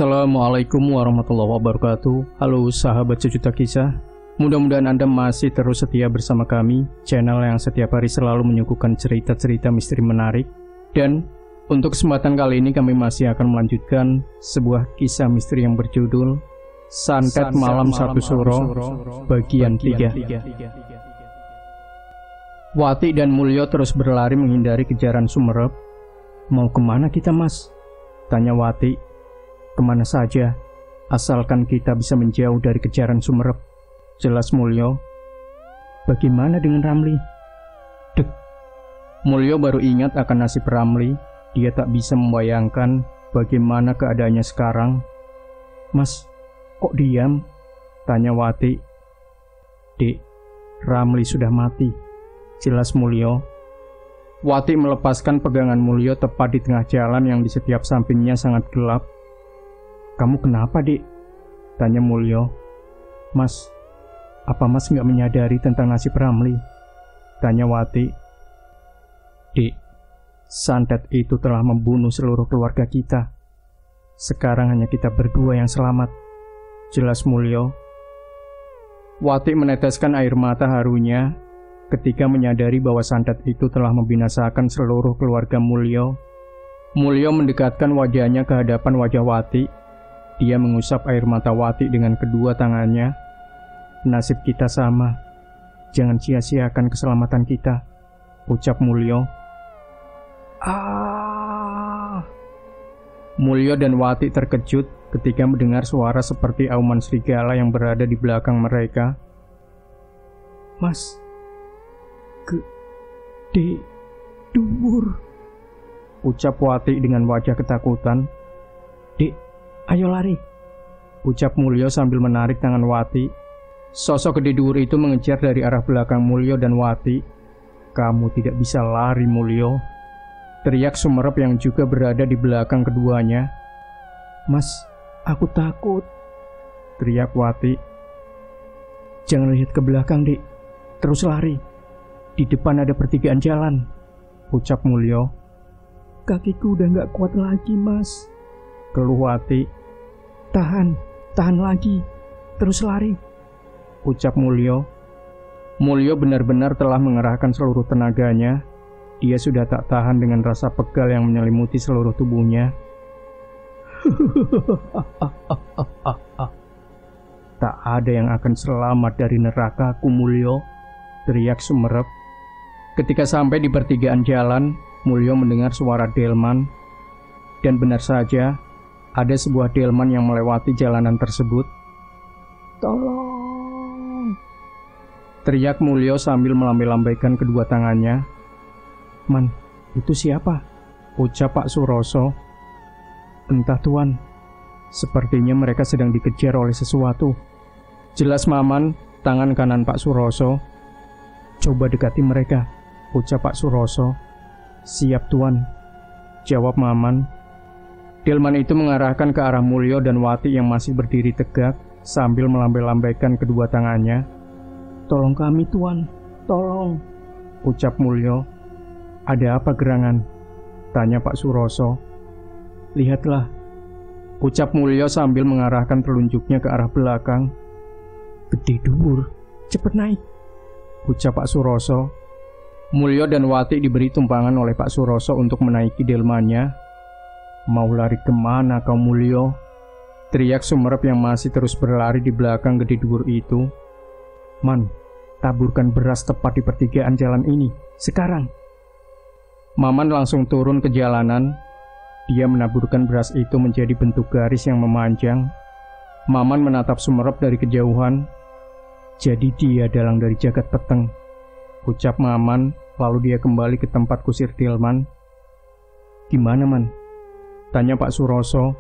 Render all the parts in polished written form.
Assalamualaikum warahmatullahi wabarakatuh. Halo sahabat sejuta kisah. Mudah-mudahan Anda masih terus setia bersama kami, channel yang setiap hari selalu menyuguhkan cerita-cerita misteri menarik. Dan untuk kesempatan kali ini kami masih akan melanjutkan sebuah kisah misteri yang berjudul Santet Malam Satu Suro bagian 3. Wati dan Mulyo terus berlari menghindari kejaran Sumerep. "Mau kemana kita, Mas?" tanya Wati. "Kemana saja, asalkan kita bisa menjauh dari kejaran Sumerep," jelas Mulyo. "Bagaimana dengan Ramli?" Dek. Mulyo baru ingat akan nasib Ramli. Dia tak bisa membayangkan bagaimana keadaannya sekarang. "Mas, kok diam?" tanya Wati. "Dek, Ramli sudah mati," jelas Mulyo. Wati melepaskan pegangan Mulyo tepat di tengah jalan yang di setiap sampingnya sangat gelap. "Kamu kenapa, Dik?" tanya Mulyo. "Mas, apa Mas nggak menyadari tentang nasib Ramli?" tanya Wati. "Dik, santet itu telah membunuh seluruh keluarga kita. Sekarang hanya kita berdua yang selamat," jelas Mulyo. Wati meneteskan air mata harunya ketika menyadari bahwa santet itu telah membinasakan seluruh keluarga Mulyo. Mulyo mendekatkan wajahnya ke hadapan wajah Wati. Dia mengusap air mata Wati dengan kedua tangannya. "Nasib kita sama. Jangan sia-siakan keselamatan kita," ucap Mulyo. "Ah!" Mulyo dan Wati terkejut ketika mendengar suara seperti auman serigala yang berada di belakang mereka. "Mas, gede dhuwur," ucap Wati dengan wajah ketakutan. "Dek, ayo lari," ucap Mulyo sambil menarik tangan Wati. Sosok gede dhuwur itu mengejar dari arah belakang Mulyo dan Wati. "Kamu tidak bisa lari, Mulyo," teriak Sumerep yang juga berada di belakang keduanya. "Mas, aku takut," teriak Wati. "Jangan lihat ke belakang, Dek. Terus lari. Di depan ada pertigaan jalan," ucap Mulyo. "Kakiku udah gak kuat lagi, Mas," keluh Wati. Tahan lagi. Terus lari," ucap Mulyo. Mulyo benar-benar telah mengerahkan seluruh tenaganya. Dia sudah tak tahan dengan rasa pegal yang menyelimuti seluruh tubuhnya. "Tak ada yang akan selamat dari neraka-Ku, Mulyo," teriak Sumerep. Ketika sampai di pertigaan jalan, Mulyo mendengar suara delman. Dan benar saja, ada sebuah delman yang melewati jalanan tersebut. "Tolong!" teriak Mulyo sambil melambai-lambaikan kedua tangannya. "Man, itu siapa?" ucap Pak Suroso. "Entah, Tuan. Sepertinya mereka sedang dikejar oleh sesuatu," jelas Maman, tangan kanan Pak Suroso. "Coba dekati mereka," ucap Pak Suroso. "Siap, Tuan," jawab Maman. Delman itu mengarahkan ke arah Mulyo dan Wati yang masih berdiri tegak sambil melambai-lambaikan kedua tangannya. "Tolong kami, Tuan, tolong," ucap Mulyo. "Ada apa gerangan?" tanya Pak Suroso. "Lihatlah," ucap Mulyo sambil mengarahkan telunjuknya ke arah belakang. "Gede dhuwur, cepet naik," ucap Pak Suroso. Mulyo dan Wati diberi tumpangan oleh Pak Suroso untuk menaiki delmannya. "Mau lari kemana kau, Mulyo?" teriak Sumerep yang masih terus berlari di belakang gede dhuwur itu. "Man, taburkan beras tepat di pertigaan jalan ini, sekarang." Maman langsung turun ke jalanan. Dia menaburkan beras itu menjadi bentuk garis yang memanjang. Maman menatap Sumerep dari kejauhan. "Jadi dia dalang dari jagat peteng," ucap Maman, lalu dia kembali ke tempat kusir delman. "Gimana, Man?" tanya Pak Suroso.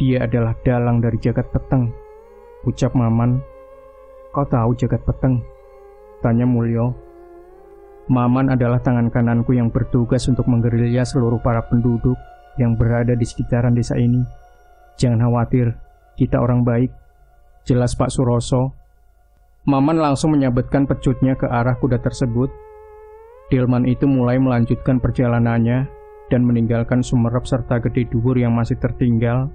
"Dia adalah dalang dari jagat peteng," ucap Maman. "Kau tahu jagat peteng?" tanya Mulyo. "Maman adalah tangan kananku yang bertugas untuk menggerilya seluruh para penduduk yang berada di sekitaran desa ini. Jangan khawatir, kita orang baik," jelas Pak Suroso. Maman langsung menyabetkan pecutnya ke arah kuda tersebut. Delman itu mulai melanjutkan perjalanannya dan meninggalkan Sumerep serta gede dhuwur yang masih tertinggal.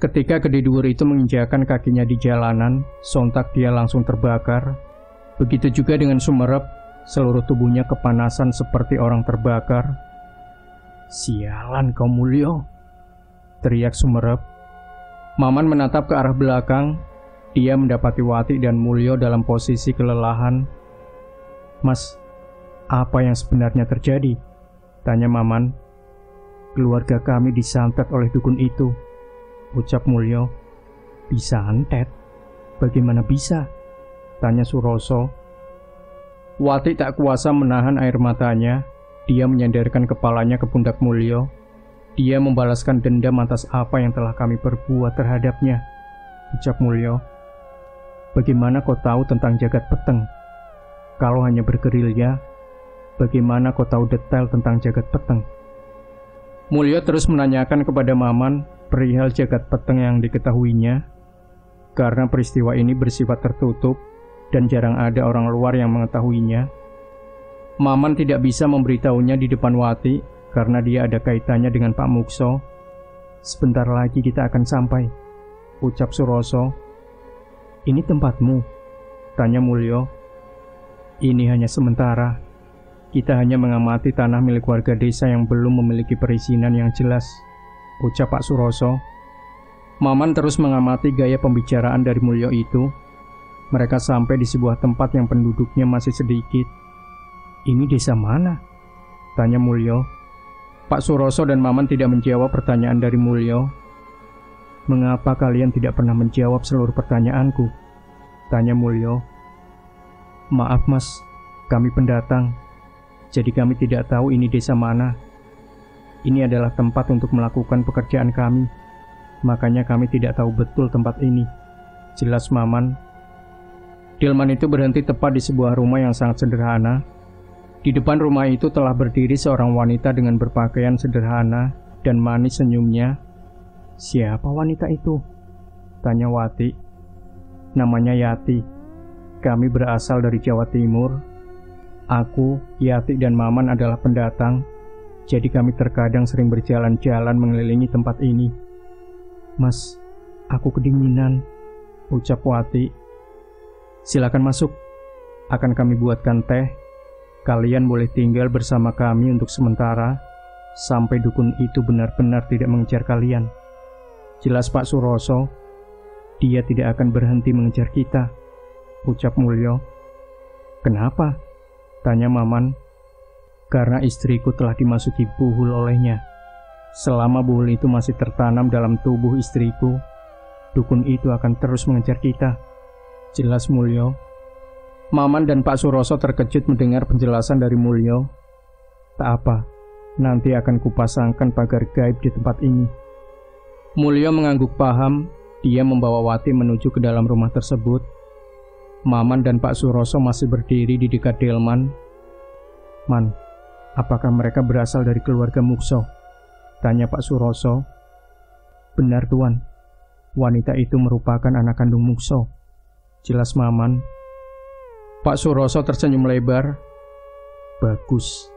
Ketika Kedidwur itu menginjakan kakinya di jalanan, sontak dia langsung terbakar. Begitu juga dengan Sumerep, seluruh tubuhnya kepanasan seperti orang terbakar. "Sialan kau Mulyo!" teriak Sumerep. Maman menatap ke arah belakang. Dia mendapati Wati dan Mulyo dalam posisi kelelahan. "Mas, apa yang sebenarnya terjadi?" tanya Maman. "Keluarga kami disantet oleh dukun itu," ucap Mulyo. "Disantet? Bagaimana bisa?" tanya Suroso. Wati tak kuasa menahan air matanya. Dia menyandarkan kepalanya ke pundak Mulyo. "Dia membalaskan dendam atas apa yang telah kami perbuat terhadapnya," ucap Mulyo. "Bagaimana kau tahu tentang jagat peteng? Kalau hanya bergerilya, bagaimana kau tahu detail tentang jagat peteng?" Mulyo terus menanyakan kepada Maman perihal jagat peteng yang diketahuinya. Karena peristiwa ini bersifat tertutup dan jarang ada orang luar yang mengetahuinya, Maman tidak bisa memberitahunya di depan Wati karena dia ada kaitannya dengan Pak Mukso. "Sebentar lagi kita akan sampai," ucap Suroso. "Ini tempatmu?" tanya Mulyo. "Ini hanya sementara. Kita hanya mengamati tanah milik warga desa yang belum memiliki perizinan yang jelas," ucap Pak Suroso. Maman terus mengamati gaya pembicaraan dari Mulyo itu. Mereka sampai di sebuah tempat yang penduduknya masih sedikit. "Ini desa mana?" tanya Mulyo. Pak Suroso dan Maman tidak menjawab pertanyaan dari Mulyo. "Mengapa kalian tidak pernah menjawab seluruh pertanyaanku?" tanya Mulyo. "Maaf mas, kami pendatang, jadi kami tidak tahu ini desa mana. Ini adalah tempat untuk melakukan pekerjaan kami, makanya kami tidak tahu betul tempat ini," jelas Maman. Delman itu berhenti tepat di sebuah rumah yang sangat sederhana. Di depan rumah itu telah berdiri seorang wanita dengan berpakaian sederhana dan manis senyumnya. "Siapa wanita itu?" tanya Wati. "Namanya Yati. Kami berasal dari Jawa Timur. Aku, Yati dan Maman adalah pendatang, jadi kami terkadang sering berjalan-jalan mengelilingi tempat ini." "Mas, aku kedinginan," ucap Wati. "Silakan masuk. Akan kami buatkan teh. Kalian boleh tinggal bersama kami untuk sementara, sampai dukun itu benar-benar tidak mengejar kalian," jelas Pak Suroso. "Dia tidak akan berhenti mengejar kita," ucap Mulyo. "Kenapa?" tanya Maman. "Karena istriku telah dimasuki buhul olehnya. Selama buhul itu masih tertanam dalam tubuh istriku, dukun itu akan terus mengejar kita," jelas Mulyo. Maman dan Pak Suroso terkejut mendengar penjelasan dari Mulyo. "Tak apa, nanti akan kupasangkan pagar gaib di tempat ini." Mulyo mengangguk paham. Dia membawa Wati menuju ke dalam rumah tersebut. Maman dan Pak Suroso masih berdiri di dekat Delman. "Man, apakah mereka berasal dari keluarga Mukso?" tanya Pak Suroso. "Benar Tuan, wanita itu merupakan anak kandung Mukso," jelas Maman. Pak Suroso tersenyum lebar. "Bagus,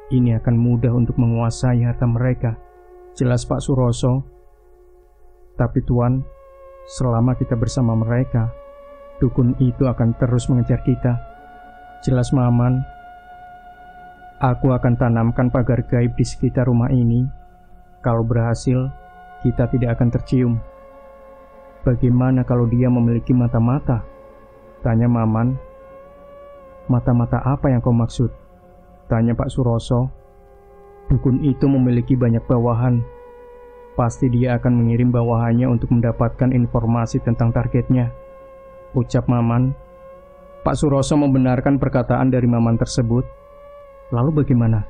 ini akan mudah untuk menguasai harta mereka," jelas Pak Suroso. "Tapi Tuan, selama kita bersama mereka, dukun itu akan terus mengejar kita," jelas Maman. "Aku akan tanamkan pagar gaib di sekitar rumah ini. Kalau berhasil, kita tidak akan tercium." "Bagaimana kalau dia memiliki mata-mata?" tanya Maman. "Mata-mata apa yang kau maksud?" tanya Pak Suroso. "Dukun itu memiliki banyak bawahan. Pasti dia akan mengirim bawahannya untuk mendapatkan informasi tentang targetnya," ucap Maman. Pak Suroso membenarkan perkataan dari Maman tersebut. "Lalu bagaimana?"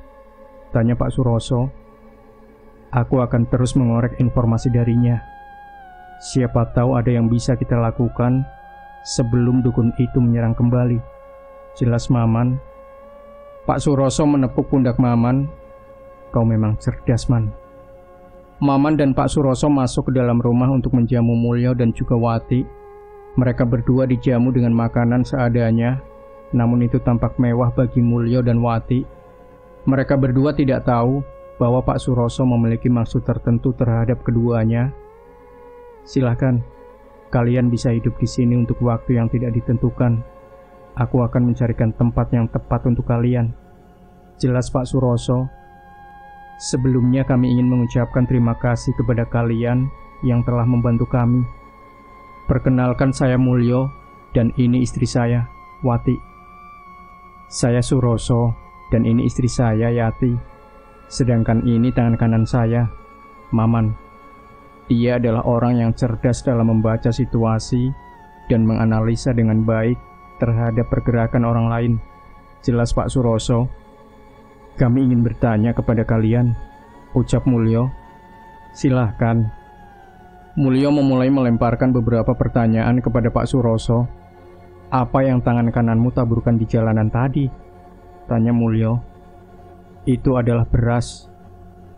tanya Pak Suroso. "Aku akan terus mengorek informasi darinya. Siapa tahu ada yang bisa kita lakukan sebelum dukun itu menyerang kembali," jelas Maman. Pak Suroso menepuk pundak Maman. "Kau memang cerdas, Man." Maman dan Pak Suroso masuk ke dalam rumah untuk menjamu Mulyo dan juga Wati. Mereka berdua dijamu dengan makanan seadanya, namun itu tampak mewah bagi Mulyo dan Wati. Mereka berdua tidak tahu bahwa Pak Suroso memiliki maksud tertentu terhadap keduanya. Silahkan, kalian bisa hidup di sini untuk waktu yang tidak ditentukan. Aku akan mencarikan tempat yang tepat untuk kalian. Jelas Pak Suroso. Sebelumnya kami ingin mengucapkan terima kasih kepada kalian yang telah membantu kami. Perkenalkan, saya Mulyo, dan ini istri saya, Wati. Saya Suroso, dan ini istri saya, Yati. Sedangkan ini tangan kanan saya, Maman. Dia adalah orang yang cerdas dalam membaca situasi dan menganalisa dengan baik terhadap pergerakan orang lain. Jelas Pak Suroso. Kami ingin bertanya kepada kalian, ucap Mulyo. Silahkan. Mulyo memulai melemparkan beberapa pertanyaan kepada Pak Suroso. Apa yang tangan kananmu taburkan di jalanan tadi? Tanya Mulyo. Itu adalah beras.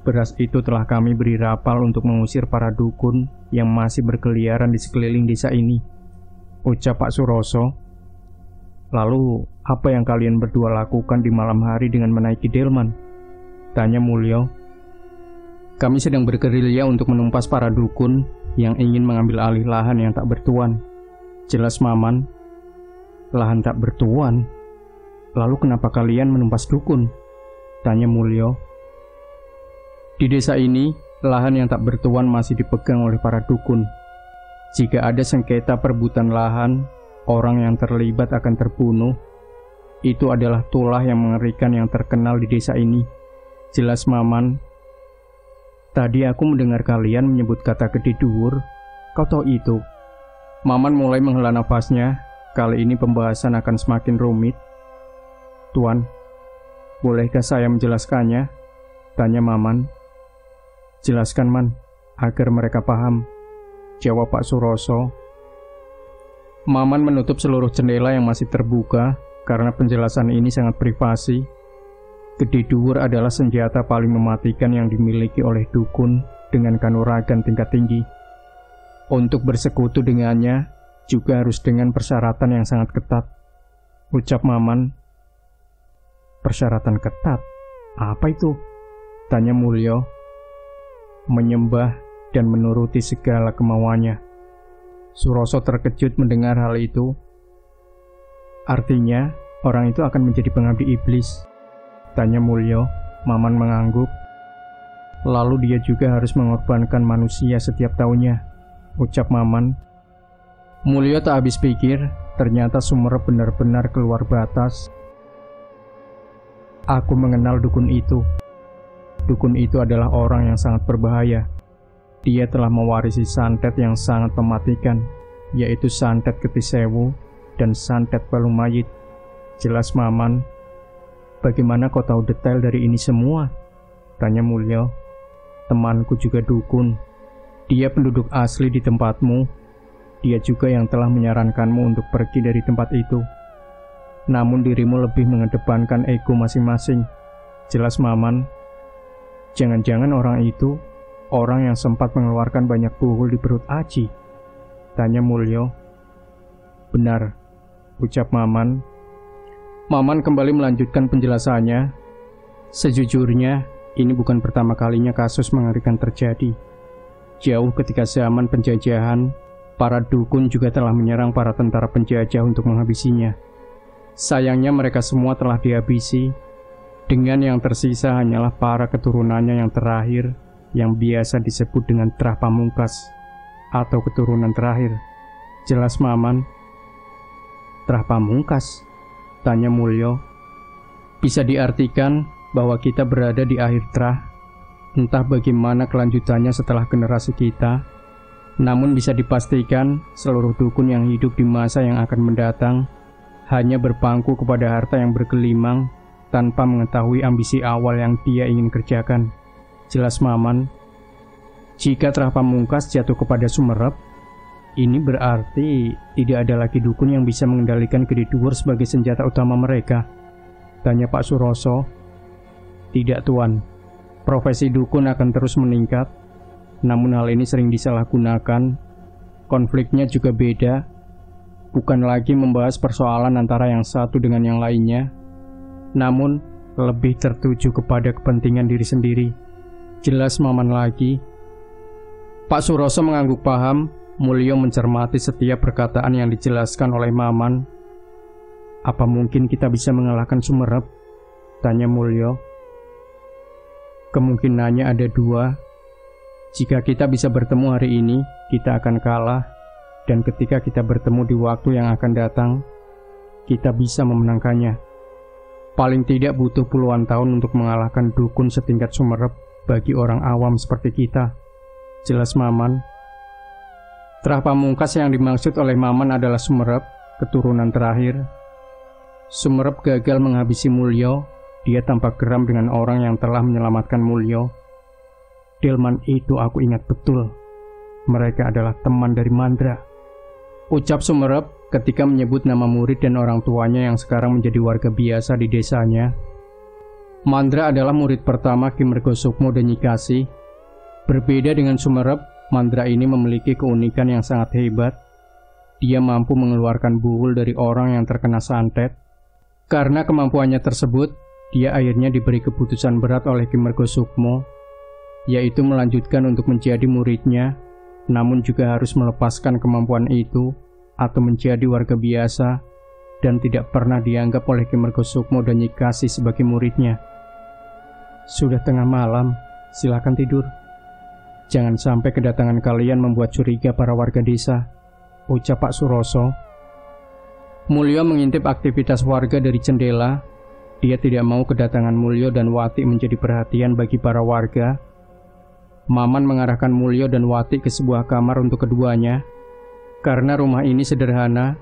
Beras itu telah kami beri rapal untuk mengusir para dukun yang masih berkeliaran di sekeliling desa ini, ucap Pak Suroso. Lalu, apa yang kalian berdua lakukan di malam hari dengan menaiki delman? Tanya Mulyo. Kami sedang bergerilya untuk menumpas para dukun yang ingin mengambil alih lahan yang tak bertuan. Jelas Maman. Lahan tak bertuan? Lalu kenapa kalian menumpas dukun? Tanya Mulyo. Di desa ini, lahan yang tak bertuan masih dipegang oleh para dukun. Jika ada sengketa perebutan lahan, orang yang terlibat akan terbunuh. Itu adalah tulah yang mengerikan yang terkenal di desa ini. Jelas Maman. Tadi aku mendengar kalian menyebut kata gede dhuwur. Kau tahu itu? Maman mulai menghela nafasnya. Kali ini pembahasan akan semakin rumit. Tuan, bolehkah saya menjelaskannya? Tanya Maman. Jelaskan, Man, agar mereka paham, jawab Pak Suroso. Maman menutup seluruh jendela yang masih terbuka karena penjelasan ini sangat privasi. Gede dhuwur adalah senjata paling mematikan yang dimiliki oleh dukun dengan kanuragan tingkat tinggi. Untuk bersekutu dengannya juga harus dengan persyaratan yang sangat ketat, ucap Maman. Persyaratan ketat? Apa itu? Tanya Mulyo. Menyembah dan menuruti segala kemauannya. Suroso terkejut mendengar hal itu. Artinya, orang itu akan menjadi pengabdi iblis? Tanya Mulyo. Maman mengangguk. Lalu dia juga harus mengorbankan manusia setiap tahunnya, ucap Maman. Mulyo tak habis pikir, ternyata Sumerep benar-benar keluar batas. Aku mengenal dukun itu. Dukun itu adalah orang yang sangat berbahaya. Dia telah mewarisi santet yang sangat mematikan, yaitu santet Ketisewu dan santet Balumayit. Jelas Maman. Bagaimana kau tahu detail dari ini semua? Tanya Mulyo. Temanku juga dukun. Dia penduduk asli di tempatmu. Dia juga yang telah menyarankanmu untuk pergi dari tempat itu. Namun dirimu lebih mengedepankan ego masing-masing. Jelas Maman. Jangan-jangan orang itu orang yang sempat mengeluarkan banyak buhul di perut Aji? Tanya Mulyo. Benar, ucap Maman. Maman kembali melanjutkan penjelasannya. Sejujurnya, ini bukan pertama kalinya kasus mengerikan terjadi. Jauh ketika zaman penjajahan, para dukun juga telah menyerang para tentara penjajah untuk menghabisinya. Sayangnya mereka semua telah dihabisi. Dengan yang tersisa hanyalah para keturunannya yang terakhir, yang biasa disebut dengan Trah Pamungkas, atau keturunan terakhir. Jelas Maman. Trah Pamungkas? Tanya Mulyo. Bisa diartikan bahwa kita berada di akhir trah. Entah bagaimana kelanjutannya setelah generasi kita, namun bisa dipastikan seluruh dukun yang hidup di masa yang akan mendatang hanya berpangku kepada harta yang bergelimang tanpa mengetahui ambisi awal yang dia ingin kerjakan. Jelas Maman. Jika Trah Pamungkas jatuh kepada Sumerep, ini berarti tidak ada lagi dukun yang bisa mengendalikan Gede Dhuwur sebagai senjata utama mereka. Tanya Pak Suroso. Tidak, Tuan. Profesi dukun akan terus meningkat, namun hal ini sering disalahgunakan. Konfliknya juga beda. Bukan lagi membahas persoalan antara yang satu dengan yang lainnya, namun lebih tertuju kepada kepentingan diri sendiri. Jelas Maman lagi. Pak Suroso mengangguk paham. Mulyo mencermati setiap perkataan yang dijelaskan oleh Maman. "Apa mungkin kita bisa mengalahkan Sumerep?" tanya Mulyo. "Kemungkinannya ada dua. Jika kita bisa bertemu hari ini, kita akan kalah. Dan ketika kita bertemu di waktu yang akan datang, kita bisa memenangkannya. Paling tidak butuh puluhan tahun untuk mengalahkan dukun setingkat Sumerep bagi orang awam seperti kita," jelas Maman. Terah pamungkas yang dimaksud oleh Maman adalah Sumerep, keturunan terakhir. Sumerep gagal menghabisi Mulyo. Dia tampak geram dengan orang yang telah menyelamatkan Mulyo. "Delman itu aku ingat betul. Mereka adalah teman dari Mandra," ucap Sumerep ketika menyebut nama murid dan orang tuanya yang sekarang menjadi warga biasa di desanya. Mandra adalah murid pertama Ki Mergosukmo dan Nyi Kasih. Berbeda dengan Sumerep, Mandra ini memiliki keunikan yang sangat hebat. Dia mampu mengeluarkan buhul dari orang yang terkena santet. Karena kemampuannya tersebut, dia akhirnya diberi keputusan berat oleh Ki Mergosukmo, yaitu melanjutkan untuk menjadi muridnya, namun juga harus melepaskan kemampuan itu atau menjadi warga biasa dan tidak pernah dianggap oleh Ki Mergosukmo dan Nyi Kasih sebagai muridnya. "Sudah tengah malam, silakan tidur. Jangan sampai kedatangan kalian membuat curiga para warga desa," ucap Pak Suroso. Mulyo mengintip aktivitas warga dari jendela. Dia tidak mau kedatangan Mulyo dan Wati menjadi perhatian bagi para warga. Maman mengarahkan Mulyo dan Wati ke sebuah kamar untuk keduanya. "Karena rumah ini sederhana,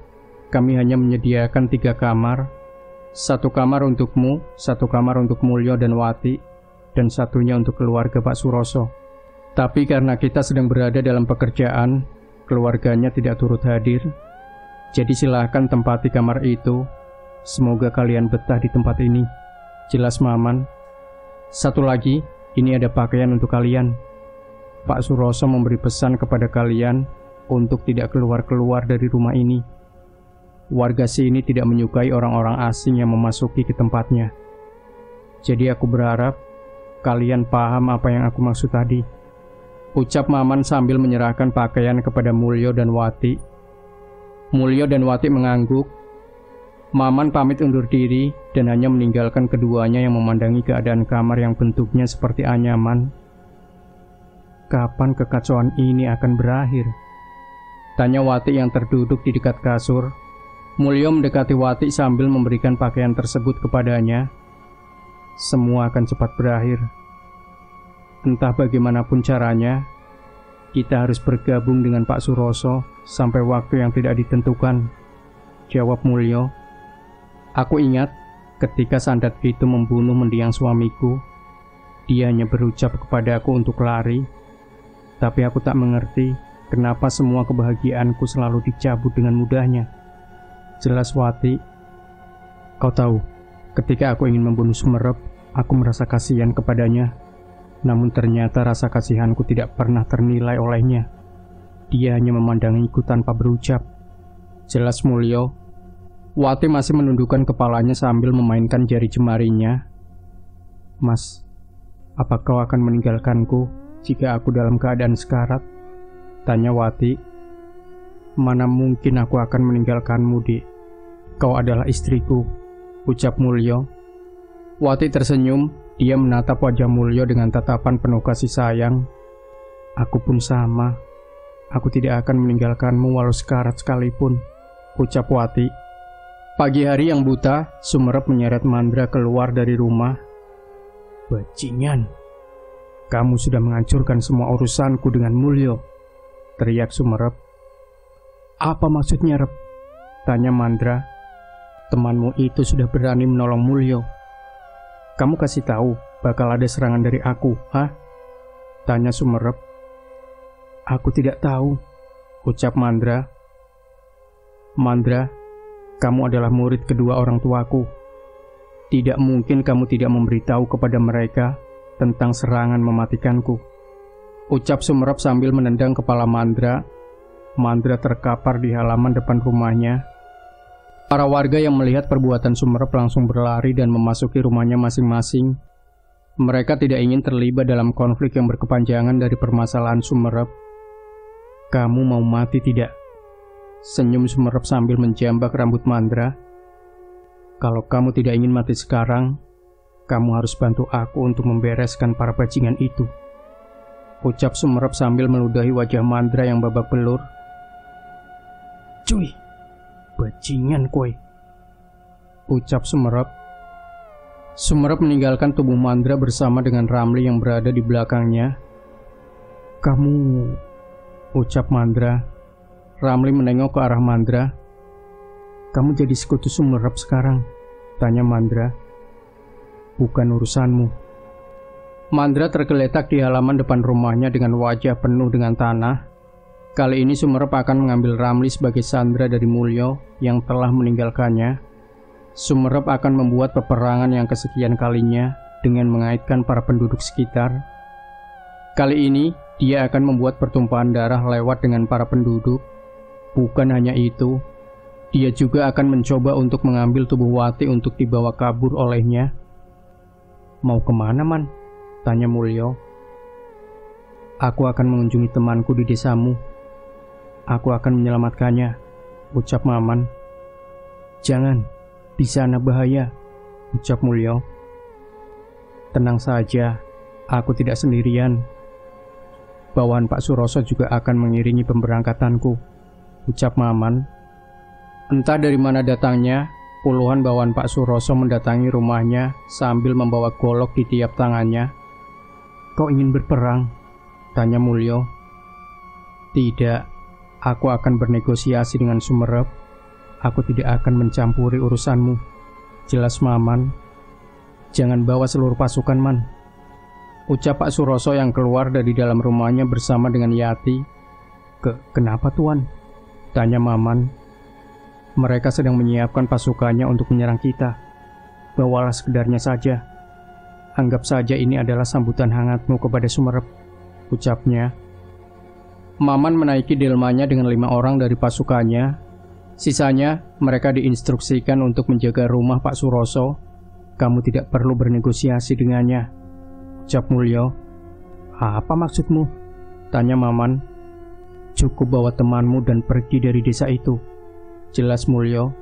kami hanya menyediakan 3 kamar. 1 kamar untukmu, 1 kamar untuk Mulyo dan Wati, dan satunya untuk keluarga Pak Suroso. Tapi karena kita sedang berada dalam pekerjaan, keluarganya tidak turut hadir. Jadi silahkan tempati kamar itu. Semoga kalian betah di tempat ini," jelas Maman. "Satu lagi, ini ada pakaian untuk kalian. Pak Suroso memberi pesan kepada kalian untuk tidak keluar-keluar dari rumah ini. Warga sini tidak menyukai orang-orang asing yang memasuki ke tempatnya. Jadi aku berharap kalian paham apa yang aku maksud tadi," ucap Maman sambil menyerahkan pakaian kepada Mulyo dan Wati. Mulyo dan Wati mengangguk. Maman pamit undur diri dan hanya meninggalkan keduanya yang memandangi keadaan kamar yang bentuknya seperti anyaman. "Kapan kekacauan ini akan berakhir?" tanya Wati yang terduduk di dekat kasur. Mulyo mendekati Wati sambil memberikan pakaian tersebut kepadanya. "Semua akan cepat berakhir. Entah bagaimanapun caranya, kita harus bergabung dengan Pak Suroso sampai waktu yang tidak ditentukan," jawab Mulyo. "Aku ingat ketika santet itu membunuh mendiang suamiku, dia hanya berucap kepadaku untuk lari. Tapi aku tak mengerti kenapa semua kebahagiaanku selalu dicabut dengan mudahnya," jelas Wati. "Kau tahu, ketika aku ingin membunuh Sumerep, aku merasa kasihan kepadanya. Namun ternyata rasa kasihanku tidak pernah ternilai olehnya. Dia hanya memandangiku tanpa berucap," jelas Mulyo. Wati masih menundukkan kepalanya sambil memainkan jari jemarinya. "Mas, apa kau akan meninggalkanku jika aku dalam keadaan sekarat?" tanya Wati. "Mana mungkin aku akan meninggalkanmu, Dik. Kau adalah istriku," ucap Mulyo. Wati tersenyum. Dia menatap wajah Mulyo dengan tatapan penuh kasih sayang. "Aku pun sama. Aku tidak akan meninggalkanmu walau sekarat sekalipun," ucap Wati. Pagi hari yang buta, Sumerep menyeret Mandra keluar dari rumah. "Bajingan, kamu sudah menghancurkan semua urusanku dengan Mulyo," teriak Sumerep. "Apa maksudnya, Rep?" tanya Mandra. "Temanmu itu sudah berani menolong Mulyo. Kamu kasih tahu bakal ada serangan dari aku, hah?" tanya Sumerep. "Aku tidak tahu," ucap Mandra. "Mandra, kamu adalah murid kedua orang tuaku. Tidak mungkin kamu tidak memberitahu kepada mereka tentang serangan mematikanku," ucap Sumerep sambil menendang kepala Mandra. Mandra terkapar di halaman depan rumahnya. Para warga yang melihat perbuatan Sumerep langsung berlari dan memasuki rumahnya masing-masing. Mereka tidak ingin terlibat dalam konflik yang berkepanjangan dari permasalahan Sumerep. Kamu mau mati tidak? Senyum Sumerep sambil menjambak rambut Mandra. Kalau kamu tidak ingin mati sekarang, kamu harus bantu aku untuk membereskan para bajingan itu. Ucap Sumerep sambil meludahi wajah Mandra yang babak belur. Cuy, bajingan kue, ucap Sumerep. Sumerep meninggalkan tubuh Mandra bersama dengan Ramli yang berada di belakangnya. Kamu, ucap Mandra. Ramli menengok ke arah Mandra. Kamu jadi sekutu Sumerep sekarang, tanya Mandra. Bukan urusanmu. Mandra tergeletak di halaman depan rumahnya dengan wajah penuh dengan tanah. Kali ini Sumerep akan mengambil Ramli sebagai sandera dari Mulyo yang telah meninggalkannya. Sumerep akan membuat peperangan yang kesekian kalinya dengan mengaitkan para penduduk sekitar. Kali ini, dia akan membuat pertumpahan darah lewat dengan para penduduk. Bukan hanya itu, dia juga akan mencoba untuk mengambil tubuh Wati untuk dibawa kabur olehnya. Mau kemana, Man? Tanya Mulyo. Aku akan mengunjungi temanku di desamu. Aku akan menyelamatkannya, ucap Maman. Jangan. Di sana bahaya, ucap Mulyo. Tenang saja, aku tidak sendirian. Bawahan Pak Suroso juga akan mengiringi pemberangkatanku, ucap Maman. Entah dari mana datangnya, puluhan bawahan Pak Suroso mendatangi rumahnya sambil membawa golok di tiap tangannya. Kau ingin berperang? Tanya Mulyo. Tidak, aku akan bernegosiasi dengan Sumerep. Aku tidak akan mencampuri urusanmu, jelas Maman. Jangan bawa seluruh pasukan, Man, ucap Pak Suroso yang keluar dari dalam rumahnya bersama dengan Yati. Kenapa, Tuan? Tanya Maman. Mereka sedang menyiapkan pasukannya untuk menyerang kita. Bawalah sekedarnya saja. Anggap saja ini adalah sambutan hangatmu kepada Sumerep, ucapnya. Maman menaiki delmanya dengan 5 orang dari pasukannya. Sisanya, mereka diinstruksikan untuk menjaga rumah Pak Suroso. Kamu tidak perlu bernegosiasi dengannya, ucap Mulyo. Apa maksudmu? Tanya Maman. Cukup bawa temanmu dan pergi dari desa itu, jelas Mulyo.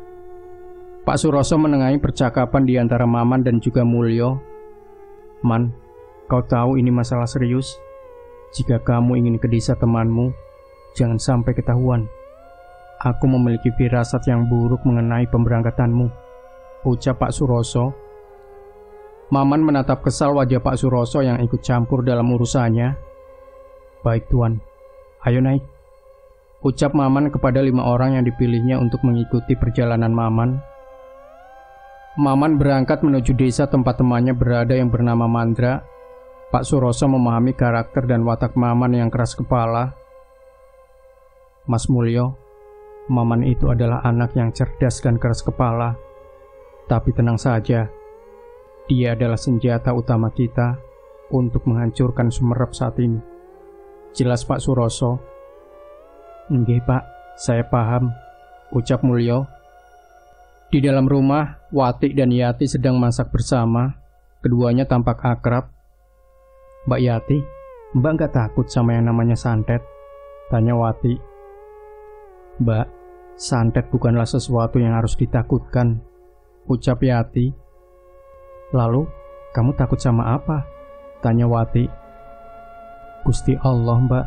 Pak Suroso menengahi percakapan di antara Maman dan juga Mulyo. Man, kau tahu ini masalah serius. Jika kamu ingin ke desa temanmu, jangan sampai ketahuan. Aku memiliki firasat yang buruk mengenai pemberangkatanmu, ucap Pak Suroso. Maman menatap kesal wajah Pak Suroso yang ikut campur dalam urusannya. Baik, Tuan. Ayo naik, ucap Maman kepada 5 orang yang dipilihnya untuk mengikuti perjalanan Maman. Maman berangkat menuju desa tempat temannya berada yang bernama Mandra. Pak Suroso memahami karakter dan watak Maman yang keras kepala. Mas Mulyo, Maman itu adalah anak yang cerdas dan keras kepala. Tapi tenang saja, dia adalah senjata utama kita untuk menghancurkan Sumerep saat ini, jelas Pak Suroso. Nggih, Pak, saya paham, ucap Mulyo. Di dalam rumah, Wati dan Yati sedang masak bersama. Keduanya tampak akrab. Mbak Yati, Mbak nggak takut sama yang namanya santet? Tanya Wati. Mbak, santet bukanlah sesuatu yang harus ditakutkan, ucap Yati. Lalu, kamu takut sama apa? Tanya Wati. Gusti Allah, Mbak.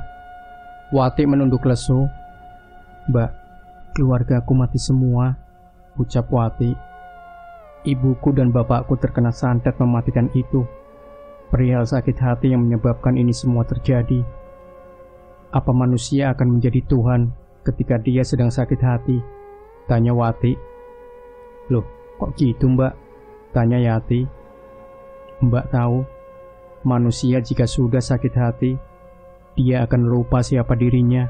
Wati menunduk lesu. Mbak, keluargaku mati semua, ucap Wati. Ibuku dan bapakku terkena santet mematikan itu. Perihal sakit hati yang menyebabkan ini semua terjadi. Apa manusia akan menjadi Tuhan ketika dia sedang sakit hati? Tanya Wati. Loh, kok gitu, Mbak? Tanya Yati. Mbak tahu, manusia jika sudah sakit hati, dia akan lupa siapa dirinya.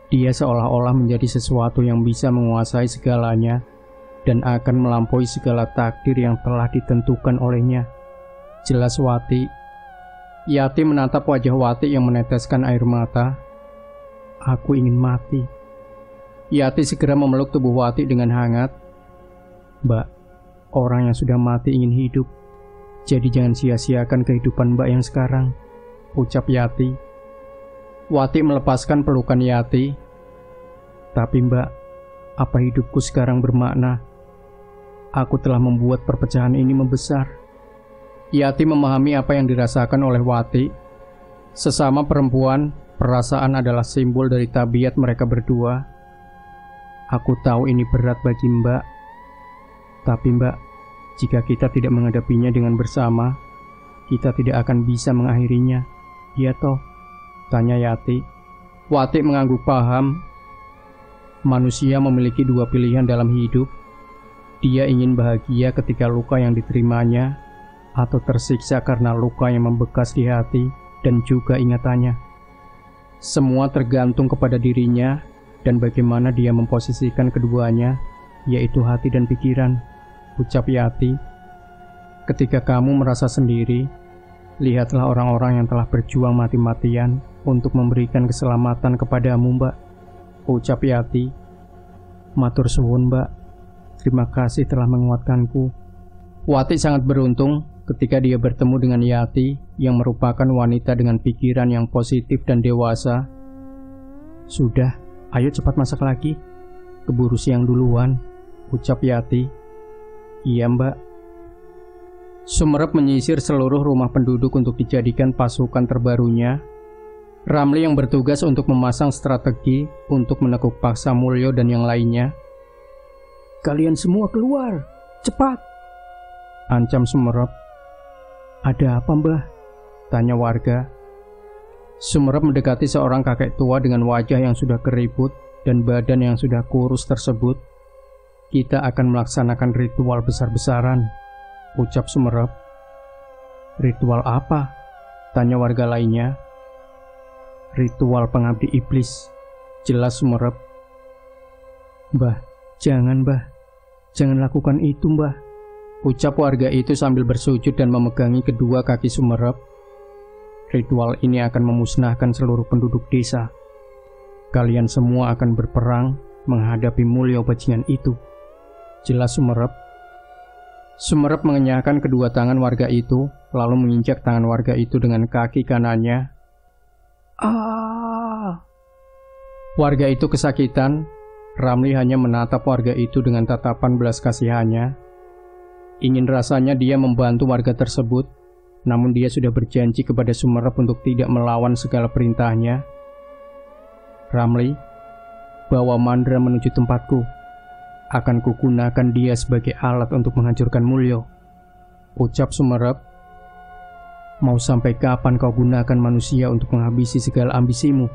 Dia seolah-olah menjadi sesuatu yang bisa menguasai segalanya dan akan melampaui segala takdir yang telah ditentukan olehnya, jelas Wati. Yati menatap wajah Wati yang meneteskan air mata. Aku ingin mati. Yati segera memeluk tubuh Wati dengan hangat. Mbak, orang yang sudah mati ingin hidup. Jadi jangan sia-siakan kehidupan Mbak yang sekarang, ucap Yati. Wati melepaskan pelukan Yati. Tapi Mbak, apa hidupku sekarang bermakna? Aku telah membuat perpecahan ini membesar. Yati memahami apa yang dirasakan oleh Wati. Sesama perempuan, perasaan adalah simbol dari tabiat mereka berdua. Aku tahu ini berat bagi Mbak. Tapi Mbak, jika kita tidak menghadapinya dengan bersama, kita tidak akan bisa mengakhirinya. Iya toh? Tanya Yati. Wati mengangguk paham. Manusia memiliki dua pilihan dalam hidup. Dia ingin bahagia ketika luka yang diterimanya, atau tersiksa karena luka yang membekas di hati dan juga ingatannya. Semua tergantung kepada dirinya dan bagaimana dia memposisikan keduanya, yaitu hati dan pikiran, ucap Yati. Ketika kamu merasa sendiri, lihatlah orang-orang yang telah berjuang mati-matian untuk memberikan keselamatan kepadamu, Mbak, ucap Yati. Matur suwun, Mbak. Terima kasih telah menguatkanku. Wati sangat beruntung ketika dia bertemu dengan Yati yang merupakan wanita dengan pikiran yang positif dan dewasa. Sudah, ayo cepat masak lagi. Keburu siang duluan, ucap Yati. Iya, Mbak. Sumerep menyisir seluruh rumah penduduk untuk dijadikan pasukan terbarunya. Ramli yang bertugas untuk memasang strategi untuk menekuk paksa Mulyo dan yang lainnya. Kalian semua keluar, cepat! Ancam Sumerep. Ada apa, Mbah? Tanya warga. Sumerep mendekati seorang kakek tua dengan wajah yang sudah keriput dan badan yang sudah kurus tersebut. Kita akan melaksanakan ritual besar-besaran, ucap Sumerep. Ritual apa? Tanya warga lainnya. Ritual pengabdi iblis, jelas Sumerep. Mbah, jangan Mbah. Jangan lakukan itu, Mbah, ucap warga itu sambil bersujud dan memegangi kedua kaki Sumerep. Ritual ini akan memusnahkan seluruh penduduk desa. Kalian semua akan berperang menghadapi Mulyo bajingan itu, jelas Sumerep. Sumerep mengenyahkan kedua tangan warga itu, lalu menginjak tangan warga itu dengan kaki kanannya. Warga itu kesakitan. Ramli hanya menatap warga itu dengan tatapan belas kasihannya. Ingin rasanya dia membantu warga tersebut, namun dia sudah berjanji kepada Sumerep untuk tidak melawan segala perintahnya. Ramli, bawa Mandra menuju tempatku. Akan kugunakan dia sebagai alat untuk menghancurkan Mulyo, ucap Sumerep. Mau sampai kapan kau gunakan manusia untuk menghabisi segala ambisimu?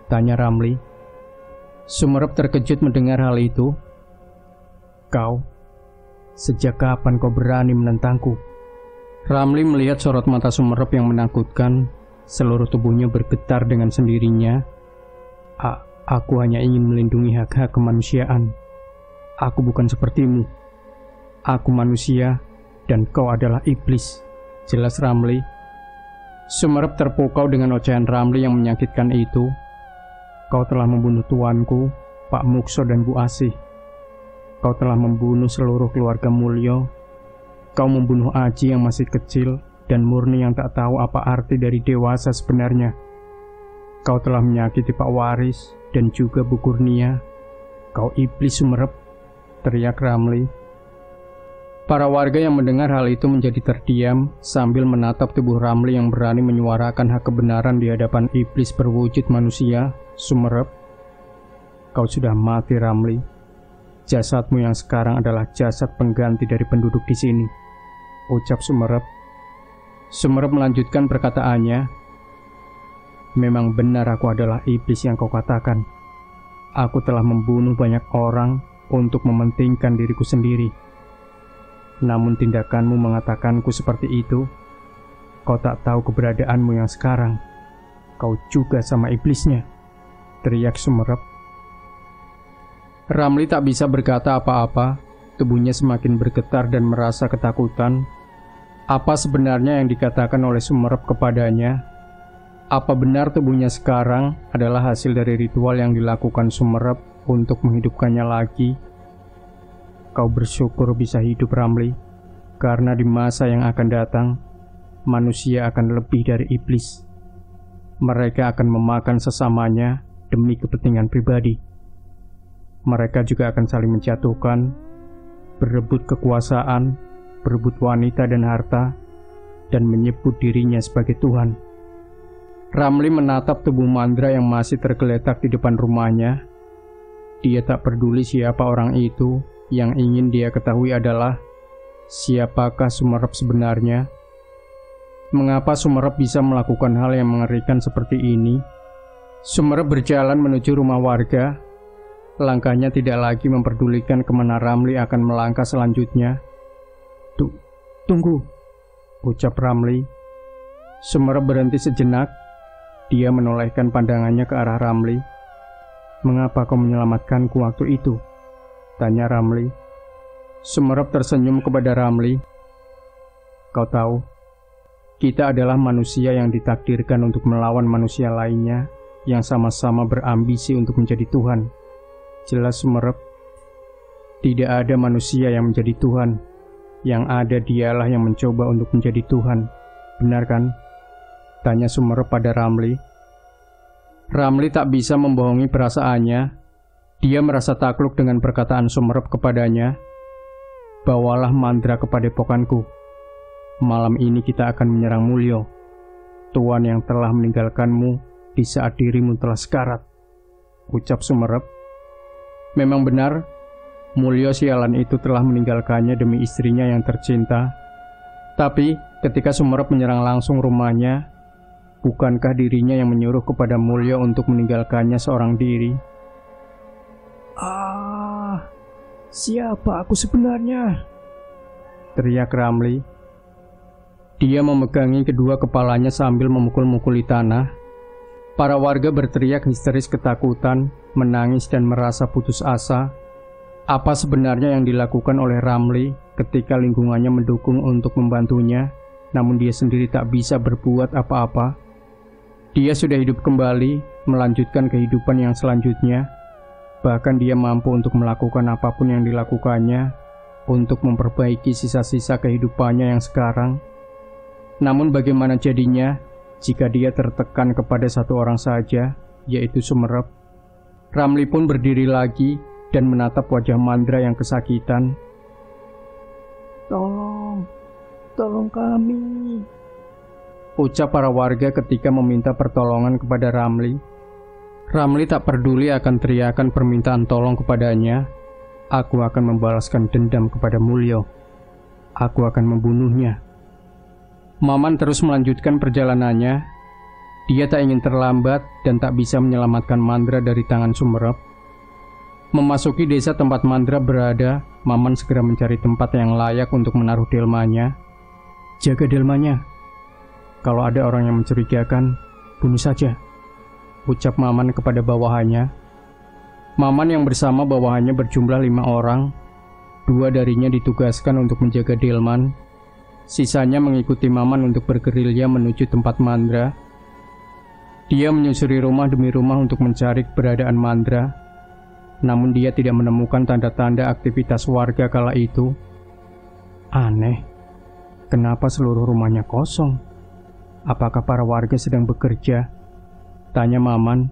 Tanya Ramli. Sumerep terkejut mendengar hal itu. Kau, sejak kapan kau berani menentangku? Ramli melihat sorot mata Sumerep yang menakutkan. Seluruh tubuhnya bergetar dengan sendirinya. Aku hanya ingin melindungi hak-hak kemanusiaan. Aku bukan sepertimu. Aku manusia dan kau adalah iblis, jelas Ramli. Sumerep terpukau dengan ocehan Ramli yang menyakitkan itu. Kau telah membunuh tuanku, Pak Mukso dan Bu Asih. Kau telah membunuh seluruh keluarga Mulyo. Kau membunuh Aji yang masih kecil dan Murni yang tak tahu apa arti dari dewasa sebenarnya. Kau telah menyakiti Pak Waris dan juga Bu Kurnia. Kau iblis Sumerep, teriak Ramli. Para warga yang mendengar hal itu menjadi terdiam sambil menatap tubuh Ramli yang berani menyuarakan hak kebenaran di hadapan iblis berwujud manusia, Sumerep. Kau sudah mati, Ramli. Jasadmu yang sekarang adalah jasad pengganti dari penduduk di sini, ucap Sumerep. Sumerep melanjutkan perkataannya. Memang benar aku adalah iblis yang kau katakan. Aku telah membunuh banyak orang untuk mementingkan diriku sendiri. Namun tindakanmu mengatakanku seperti itu. Kau tak tahu keberadaanmu yang sekarang. Kau juga sama iblisnya, teriak Sumerep. Ramli tak bisa berkata apa-apa. Tubuhnya semakin bergetar dan merasa ketakutan. Apa sebenarnya yang dikatakan oleh Sumerep kepadanya? Apa benar tubuhnya sekarang adalah hasil dari ritual yang dilakukan Sumerep untuk menghidupkannya lagi? Kau bersyukur bisa hidup, Ramli, karena di masa yang akan datang, manusia akan lebih dari iblis. mereka akan memakan sesamanya demi kepentingan pribadi. Mereka juga akan saling menjatuhkan, berebut kekuasaan, berebut wanita dan harta, dan menyebut dirinya sebagai Tuhan. Ramli menatap tubuh Mandra yang masih tergeletak di depan rumahnya. Dia tak peduli siapa orang itu, yang ingin dia ketahui adalah siapakah Sumerep sebenarnya. Mengapa Sumerep bisa melakukan hal yang mengerikan seperti ini? Sumerep berjalan menuju rumah warga. Langkahnya tidak lagi memperdulikan kemana Ramli akan melangkah selanjutnya. Tunggu, ucap Ramli. Sumerep berhenti sejenak. Dia menolehkan pandangannya ke arah Ramli. Mengapa kau menyelamatkanku waktu itu? Tanya Ramli. Sumerep tersenyum kepada Ramli. Kau tahu, kita adalah manusia yang ditakdirkan untuk melawan manusia lainnya yang sama-sama berambisi untuk menjadi Tuhan. Jelas Sumerep, tidak ada manusia yang menjadi Tuhan. Yang ada dialah yang mencoba untuk menjadi Tuhan. Benar kan? Tanya Sumerep pada Ramli. Ramli tak bisa membohongi perasaannya. Dia merasa takluk dengan perkataan Sumerep kepadanya. Bawalah Mandra ke padepokanku. Malam ini kita akan menyerang Mulyo, tuan yang telah meninggalkanmu di saat dirimu telah sekarat, ucap Sumerep. Memang benar, Mulyo sialan itu telah meninggalkannya demi istrinya yang tercinta. Tapi ketika Sumerep menyerang langsung rumahnya, bukankah dirinya yang menyuruh kepada Mulyo untuk meninggalkannya seorang diri? Siapa aku sebenarnya? Teriak Ramli. Dia memegangi kedua kepalanya sambil memukul-mukuli tanah. Para warga berteriak histeris ketakutan, menangis dan merasa putus asa. Apa sebenarnya yang dilakukan oleh Ramli ketika lingkungannya mendukung untuk membantunya, namun dia sendiri tak bisa berbuat apa-apa? Dia sudah hidup kembali, melanjutkan kehidupan yang selanjutnya. Bahkan dia mampu untuk melakukan apapun yang dilakukannya untuk memperbaiki sisa-sisa kehidupannya yang sekarang. Namun bagaimana jadinya jika dia tertekan kepada satu orang saja, yaitu Sumerep? Ramli pun berdiri lagi dan menatap wajah Mandra yang kesakitan. Tolong kami, ucap para warga ketika meminta pertolongan kepada Ramli. Ramli tak peduli akan teriakan permintaan tolong kepadanya. Aku akan membalaskan dendam kepada Mulyo. Aku akan membunuhnya. Maman terus melanjutkan perjalanannya. Dia tak ingin terlambat dan tak bisa menyelamatkan Mandra dari tangan Sumerep. Memasuki desa tempat Mandra berada, Maman segera mencari tempat yang layak untuk menaruh delmanya. Jaga delmanya. Kalau ada orang yang mencurigakan, bunuh saja, ucap Maman kepada bawahannya. Maman yang bersama bawahannya berjumlah 5 orang. 2 darinya ditugaskan untuk menjaga delman. Sisanya mengikuti Maman untuk bergerilya menuju tempat Mandra. Dia menyusuri rumah demi rumah untuk mencari keberadaan Mandra. Namun dia tidak menemukan tanda-tanda aktivitas warga kala itu. Aneh, kenapa seluruh rumahnya kosong? Apakah para warga sedang bekerja? Tanya Maman.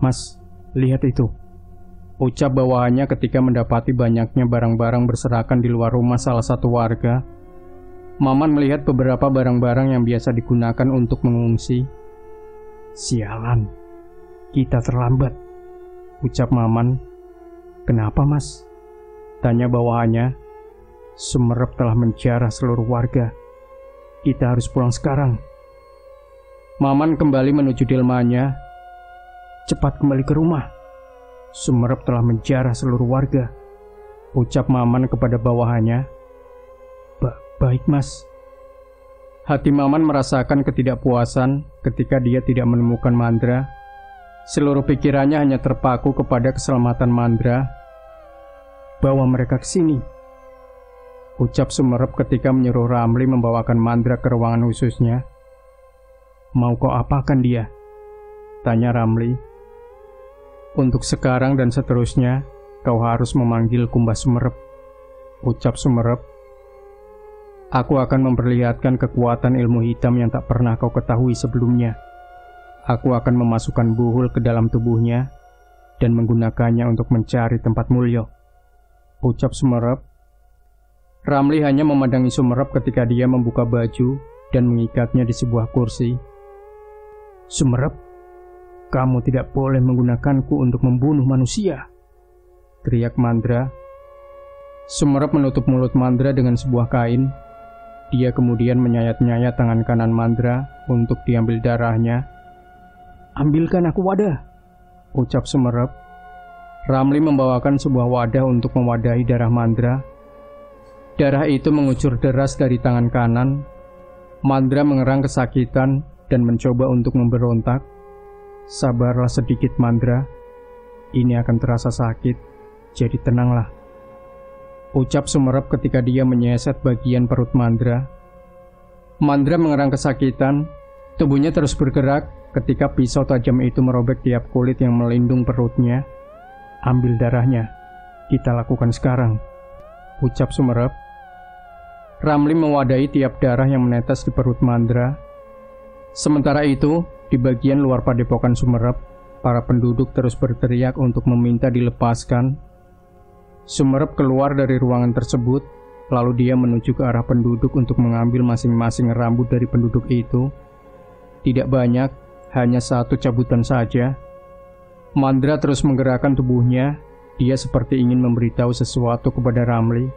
Mas, lihat itu, ucap bawahannya ketika mendapati banyaknya barang-barang berserakan di luar rumah salah satu warga. Maman melihat beberapa barang-barang yang biasa digunakan untuk mengungsi. Sialan, kita terlambat, ucap Maman. Kenapa mas? Tanya bawahannya. Sumerep telah menjarah seluruh warga. Kita harus pulang sekarang. Maman kembali menuju delmanya. Cepat kembali ke rumah. Sumerep telah menjarah seluruh warga, ucap Maman kepada bawahannya. Baik mas. Hati Maman merasakan ketidakpuasan ketika dia tidak menemukan Mandra. Seluruh pikirannya hanya terpaku kepada keselamatan Mandra. Bawa mereka ke sini, ucap Sumerep ketika menyuruh Ramli membawakan Mandra ke ruangan khususnya. Mau kau apakan dia? Tanya Ramli. Untuk sekarang dan seterusnya, kau harus memanggil Kumbah Sumerep, ucap Sumerep. Aku akan memperlihatkan kekuatan ilmu hitam yang tak pernah kau ketahui sebelumnya. Aku akan memasukkan buhul ke dalam tubuhnya dan menggunakannya untuk mencari tempat Mulyo, ucap Sumerep. Ramli hanya memandangi Sumerep ketika dia membuka baju dan mengikatnya di sebuah kursi. Sumerep, kamu tidak boleh menggunakanku untuk membunuh manusia, teriak Mandra. Sumerep menutup mulut Mandra dengan sebuah kain. Dia kemudian menyayat-nyayat tangan kanan Mandra untuk diambil darahnya. Ambilkan aku wadah, ucap Sumerep. Ramli membawakan sebuah wadah untuk mewadahi darah Mandra. Darah itu mengucur deras dari tangan kanan. Mandra mengerang kesakitan dan mencoba untuk memberontak. Sabarlah sedikit Mandra, ini akan terasa sakit, jadi tenanglah, ucap Sumerep ketika dia menyeset bagian perut Mandra. Mandra mengerang kesakitan, tubuhnya terus bergerak ketika pisau tajam itu merobek tiap kulit yang melindung perutnya. Ambil darahnya, kita lakukan sekarang, ucap Sumerep. Ramli mewadahi tiap darah yang menetes di perut Mandra. Sementara itu, di bagian luar padepokan Sumerep, para penduduk terus berteriak untuk meminta dilepaskan. Sumerep keluar dari ruangan tersebut, lalu dia menuju ke arah penduduk untuk mengambil masing-masing rambut dari penduduk itu. Tidak banyak, hanya satu cabutan saja. Mandra terus menggerakkan tubuhnya, dia seperti ingin memberitahu sesuatu kepada Ramli.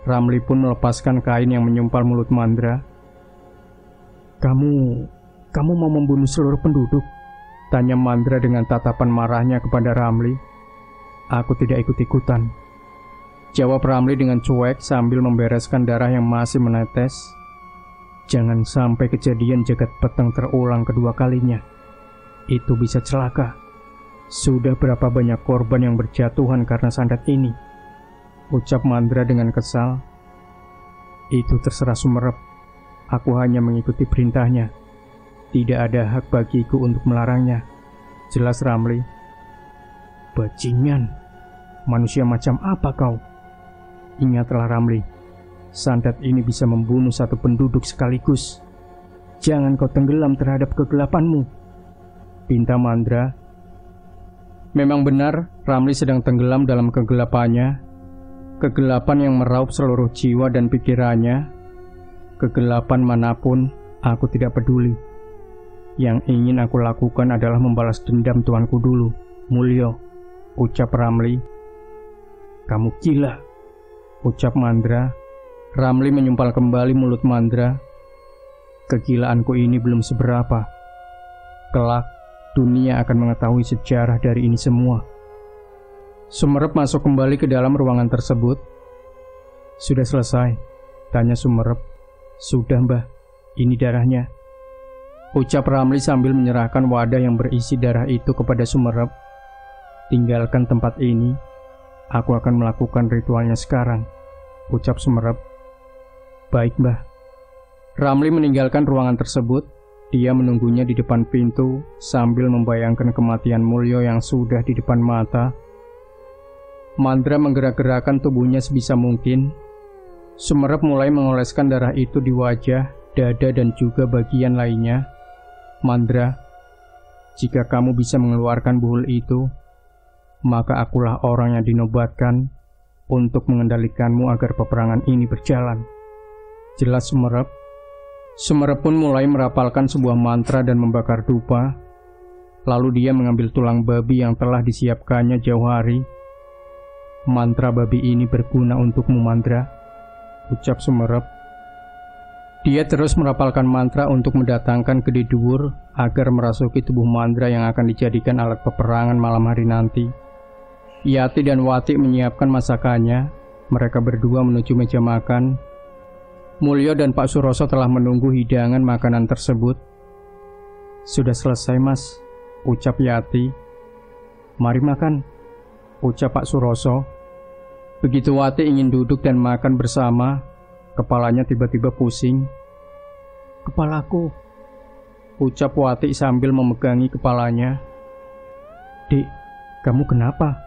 Ramli pun melepaskan kain yang menyumpal mulut Mandra. Kamu mau membunuh seluruh penduduk? Tanya Mandra dengan tatapan marahnya kepada Ramli. Aku tidak ikut-ikutan, jawab Ramli dengan cuek sambil membereskan darah yang masih menetes. Jangan sampai kejadian jagat peteng terulang kedua kalinya. Itu bisa celaka. Sudah berapa banyak korban yang berjatuhan karena santet ini, ucap Mandra dengan kesal. Itu terserah Sumerep. Aku hanya mengikuti perintahnya. Tidak ada hak bagiku untuk melarangnya, jelas Ramli. Bajingan, manusia macam apa kau? Ingatlah Ramli, santet ini bisa membunuh satu penduduk sekaligus. Jangan kau tenggelam terhadap kegelapanmu, pinta Mandra. Memang benar, Ramli sedang tenggelam dalam kegelapannya. Kegelapan yang meraup seluruh jiwa dan pikirannya. Kegelapan manapun, aku tidak peduli. Yang ingin aku lakukan adalah membalas dendam tuanku dulu, Mulyo, ucap Ramli. Kamu gila, ucap Mandra. Ramli menyumpal kembali mulut Mandra. Kegilaanku ini belum seberapa. Kelak, dunia akan mengetahui sejarah dari ini semua. Sumerep masuk kembali ke dalam ruangan tersebut. Sudah selesai, tanya Sumerep. Sudah mbah, ini darahnya, ucap Ramli sambil menyerahkan wadah yang berisi darah itu kepada Sumerep. Tinggalkan tempat ini, aku akan melakukan ritualnya sekarang, ucap Sumerep. Baik mbah. Ramli meninggalkan ruangan tersebut. Dia menunggunya di depan pintu sambil membayangkan kematian Mulyo yang sudah di depan mata. Mandra menggerak-gerakkan tubuhnya sebisa mungkin. Sumerep mulai mengoleskan darah itu di wajah, dada dan juga bagian lainnya. Mandra, jika kamu bisa mengeluarkan buhul itu, maka akulah orang yang dinobatkan untuk mengendalikanmu agar peperangan ini berjalan, jelas Sumerep. Sumerep pun mulai merapalkan sebuah mantra dan membakar dupa. Lalu dia mengambil tulang babi yang telah disiapkannya jauh hari. Mantra babi ini berguna untukmu Mandra, ucap Sumerep. Dia terus merapalkan mantra untuk mendatangkan Gede Duwur agar merasuki tubuh Mandra yang akan dijadikan alat peperangan malam hari nanti. Yati dan Wati menyiapkan masakannya. Mereka berdua menuju meja makan. Mulyo dan Pak Suroso telah menunggu hidangan makanan tersebut. Sudah selesai mas, ucap Yati. Mari makan, ucap Pak Suroso. Begitu Wati ingin duduk dan makan bersama, kepalanya tiba-tiba pusing. Kepalaku, ucap Wati sambil memegangi kepalanya. Dik, kamu kenapa?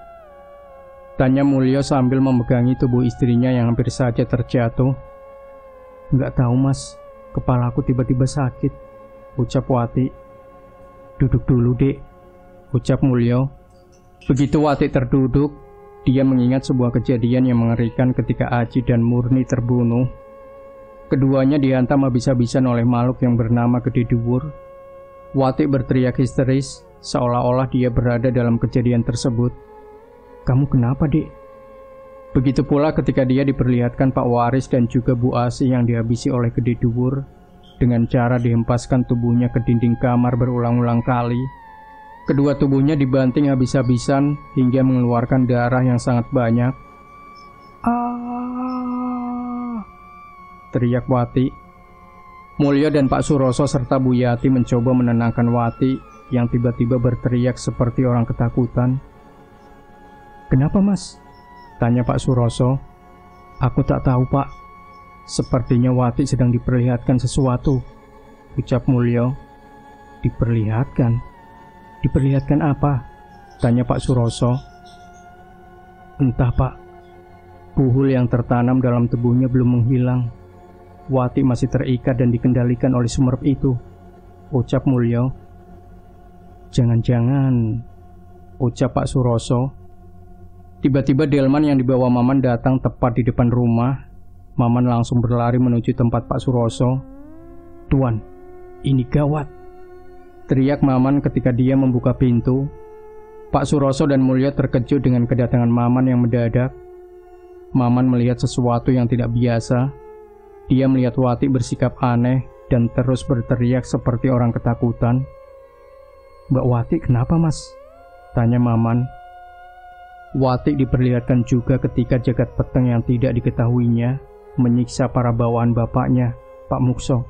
Tanya Mulyo sambil memegangi tubuh istrinya yang hampir saja terjatuh. Nggak tahu mas, kepalaku tiba-tiba sakit, ucap Wati. Duduk dulu dek, ucap Mulyo. Begitu Wati terduduk, dia mengingat sebuah kejadian yang mengerikan ketika Aji dan Murni terbunuh. Keduanya dihantam habis-habisan oleh makhluk yang bernama Gede Duwur. Wati berteriak histeris, seolah-olah dia berada dalam kejadian tersebut. Kamu kenapa dek? Begitu pula ketika dia diperlihatkan Pak Waris dan juga Bu Asih yang dihabisi oleh Gede Duwur dengan cara dihempaskan tubuhnya ke dinding kamar berulang-ulang kali. Kedua tubuhnya dibanting habis-habisan hingga mengeluarkan darah yang sangat banyak. Teriak Wati. Mulyo dan Pak Suroso serta Bu Yati mencoba menenangkan Wati yang tiba-tiba berteriak seperti orang ketakutan. Kenapa mas? Tanya Pak Suroso. Aku tak tahu pak. Sepertinya Wati sedang diperlihatkan sesuatu, ucap Mulyo. Diperlihatkan? Diperlihatkan apa? Tanya Pak Suroso. Entah pak. Puhul yang tertanam dalam tubuhnya belum menghilang. Wati masih terikat dan dikendalikan oleh Sumerep itu, ucap Mulyo. Jangan-jangan, ucap Pak Suroso. Tiba-tiba delman yang dibawa Maman datang tepat di depan rumah. Maman langsung berlari menuju tempat Pak Suroso. Tuan, ini gawat, teriak Maman ketika dia membuka pintu. Pak Suroso dan Mulyo terkejut dengan kedatangan Maman yang mendadak. Maman melihat sesuatu yang tidak biasa. Dia melihat Wati bersikap aneh dan terus berteriak seperti orang ketakutan. Mbak Wati kenapa mas? Tanya Maman. Wati diperlihatkan juga ketika jagat peteng yang tidak diketahuinya menyiksa para bawaan bapaknya, Pak Mukso.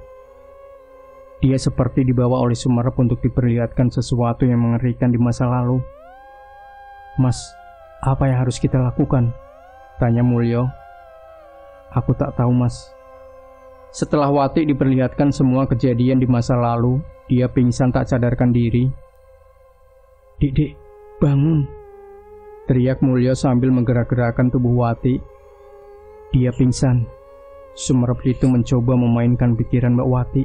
Dia seperti dibawa oleh Sumerep untuk diperlihatkan sesuatu yang mengerikan di masa lalu. Mas, apa yang harus kita lakukan? Tanya Mulyo. Aku tak tahu mas. Setelah Wati diperlihatkan semua kejadian di masa lalu, dia pingsan tak sadarkan diri. Dik, bangun, teriak Mulyo sambil menggerak-gerakkan tubuh Wati. Dia pingsan. Sumerep itu mencoba memainkan pikiran Mbak Wati,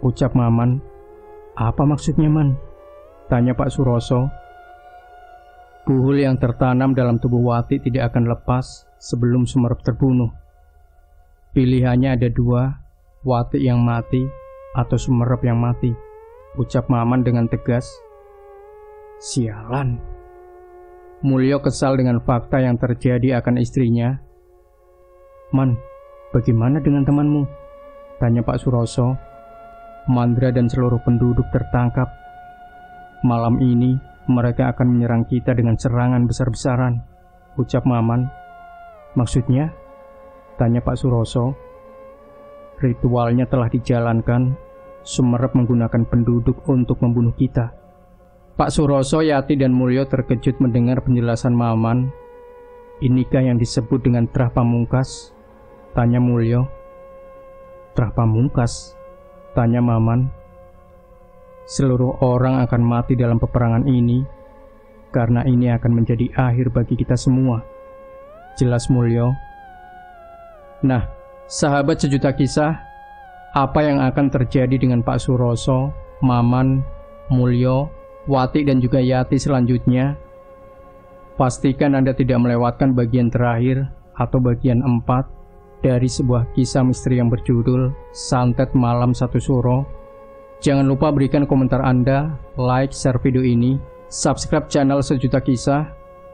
ucap Maman. Apa maksudnya man? Tanya Pak Suroso. Puhul yang tertanam dalam tubuh Wati tidak akan lepas sebelum Sumerep terbunuh. Pilihannya ada dua, Wati yang mati atau Sumerep yang mati, ucap Maman dengan tegas. Sialan. Mulyo kesal dengan fakta yang terjadi akan istrinya. Man, bagaimana dengan temanmu? Tanya Pak Suroso. Mandra dan seluruh penduduk tertangkap. Malam ini mereka akan menyerang kita dengan serangan besar-besaran, ucap Maman. Maksudnya? Tanya Pak Suroso. Ritualnya telah dijalankan. Sumerep menggunakan penduduk untuk membunuh kita. Pak Suroso, Yati dan Mulyo terkejut mendengar penjelasan Maman. Inikah yang disebut dengan Trah Pamungkas? Tanya Mulyo. Trah Pamungkas? Tanya Maman. Seluruh orang akan mati dalam peperangan ini, karena ini akan menjadi akhir bagi kita semua, jelas Mulyo. Nah, sahabat sejuta kisah, apa yang akan terjadi dengan Pak Suroso, Maman, Mulyo, Wati dan juga Yati selanjutnya? Pastikan Anda tidak melewatkan bagian terakhir atau bagian 4 dari sebuah kisah misteri yang berjudul Santet Malam Satu Suro. Jangan lupa berikan komentar Anda, like, share video ini, subscribe channel Sejuta Kisah,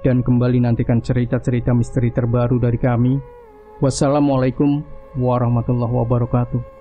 dan kembali nantikan cerita-cerita misteri terbaru dari kami. Wassalamualaikum warahmatullahi wabarakatuh.